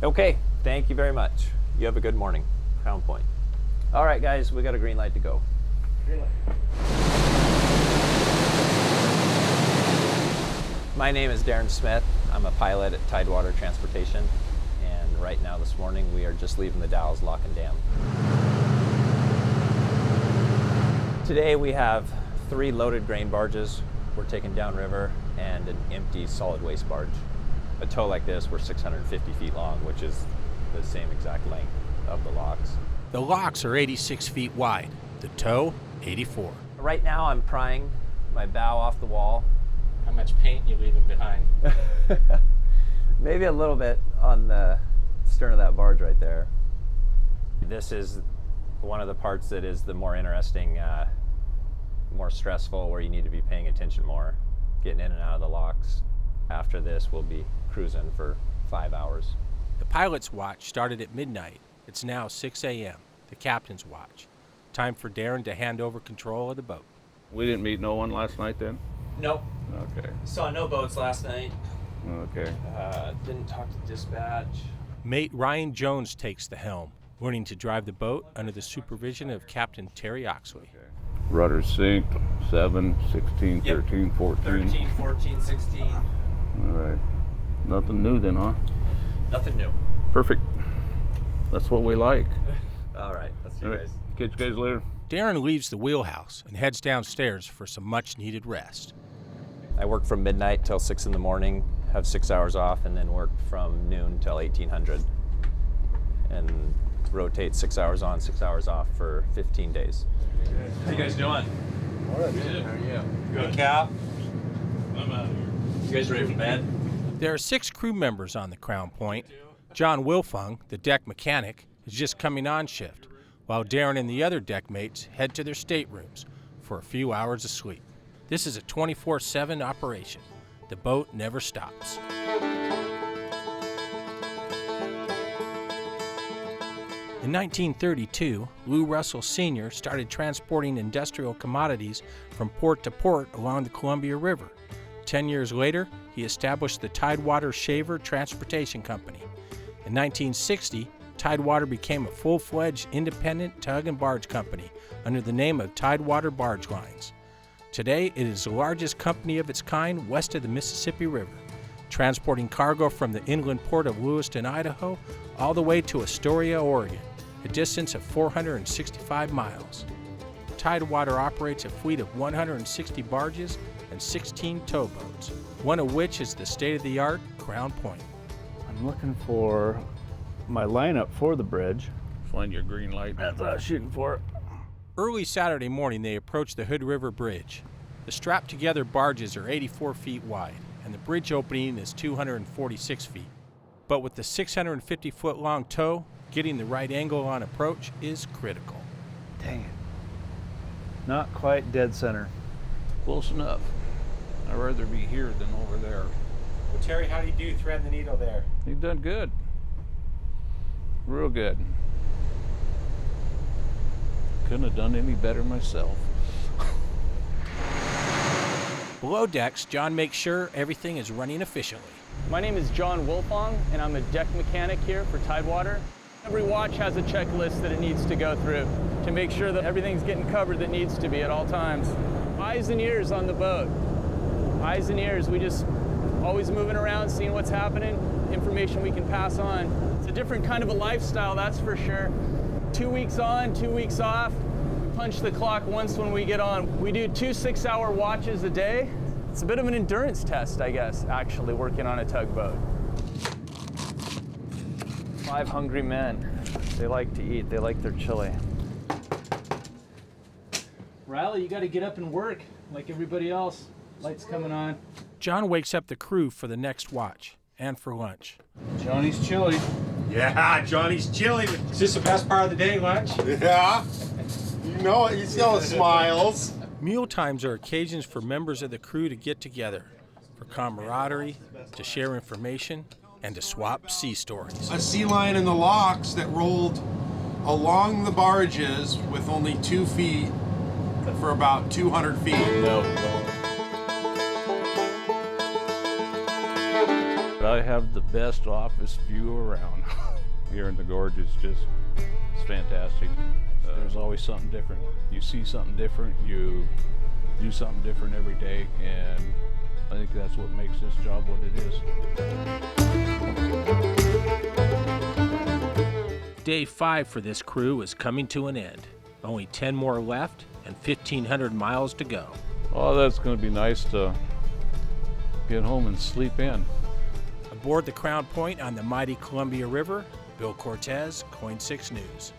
Okay, thank you very much. You have a good morning, Crown Point. All right, guys, we got a green light to go. Green light. My name is Darren Smith. I'm a pilot at Tidewater Transportation, and right now this morning we are just leaving the Dalles Lock and Dam. Today we have 3 loaded grain barges we're taking downriver and an empty solid waste barge. A tow like this, we're 650 feet long, which is the same exact length of the locks. The locks are 86 feet wide, the tow 84. Right now I'm prying my bow off the wall. How much paint you leaving behind? Maybe a little bit on the stern of that barge right there. This is one of the parts that is the more interesting, more stressful, where you need to be paying attention more, getting in and out of the locks. After this, we'll be cruising for 5 hours. The pilot's watch started at midnight. It's now 6 a.m., the captain's watch. Time for Darren to hand over control of the boat. We didn't meet no one last night then? Nope. Okay. Saw no boats last night. Okay. Didn't talk to dispatch. Mate Ryan Jones takes the helm, learning to drive the boat under the supervision of Captain Terry Oxley. Rudder synced, 7, 16, Yep. 13, 14. 13, 14, 16. All right. Nothing new then, huh? Nothing new. Perfect. That's what we like. All right, let's see All you right. guys. Catch you guys later. Darren leaves the wheelhouse and heads downstairs for some much-needed rest. I work from midnight till 6 in the morning, have 6 hours off, and then work from noon till 1800. And rotate 6 hours on, 6 hours off for 15 days. How you guys doing? All right, good. How are you? Good, Cap. I'm out of here. You guys ready for bed? There are 6 crew members on the Crown Point. John Wilfung, the deck mechanic, is just coming on shift, while Darren and the other deck mates head to their staterooms for a few hours of sleep. This is a 24/7 operation. The boat never stops. In 1932, Lou Russell Sr. started transporting industrial commodities from port to port along the Columbia River. 10 years later, he established the Tidewater Shaver Transportation Company. In 1960, Tidewater became a full-fledged independent tug and barge company under the name of Tidewater Barge Lines. Today, it is the largest company of its kind west of the Mississippi River, transporting cargo from the inland port of Lewiston, Idaho, all the way to Astoria, Oregon, a distance of 465 miles. Tidewater operates a fleet of 160 barges and 16 towboats, one of which is the state-of-the-art Crown Point. I'm looking for my lineup for the bridge. Find your green light. That's what I was shooting for. Early Saturday morning, they approach the Hood River Bridge. The strapped-together barges are 84 feet wide, and the bridge opening is 246 feet. But with the 650-foot-long tow, getting the right angle on approach is critical. Dang it. Not quite dead center. Close enough. I'd rather be here than over there. Well, Terry, how do you do threading the needle there? You've done good. Real good. Couldn't have done any better myself. Below decks, John makes sure everything is running efficiently. My name is John Wilfong, and I'm a deck mechanic here for Tidewater. Every watch has a checklist that it needs to go through to make sure that everything's getting covered that needs to be at all times. Eyes and ears on the boat. Eyes and ears, we just always moving around, seeing what's happening, information we can pass on. It's a different kind of a lifestyle, that's for sure. 2 weeks on, 2 weeks off. We punch the clock once when we get on. We do 2 6-hour watches a day. It's a bit of an endurance test, I guess, actually, working on a tugboat. 5 hungry men. They like to eat. They like their chili. Riley, you got to get up and work like everybody else. Lights coming on. John wakes up the crew for the next watch and for lunch. Johnny's chili. Yeah, Johnny's chili. Is this the best part of the day, lunch? Yeah. You know it. You see all the smiles. Meal times are occasions for members of the crew to get together, for camaraderie, to share information, and to swap sea stories. A sea lion in the locks that rolled along the barges with only 2 feet for about 200 feet. I have the best office view around. here in the gorge is just, it's fantastic. There's always something different. You see something different, you do something different every day, and I think that's what makes this job what it is. Day 5 for this crew is coming to an end. Only 10 more left and 1,500 miles to go. Oh, that's going to be nice to get home and sleep in. Aboard the Crown Point on the mighty Columbia River, Bill Cortez, KOIN 6 News.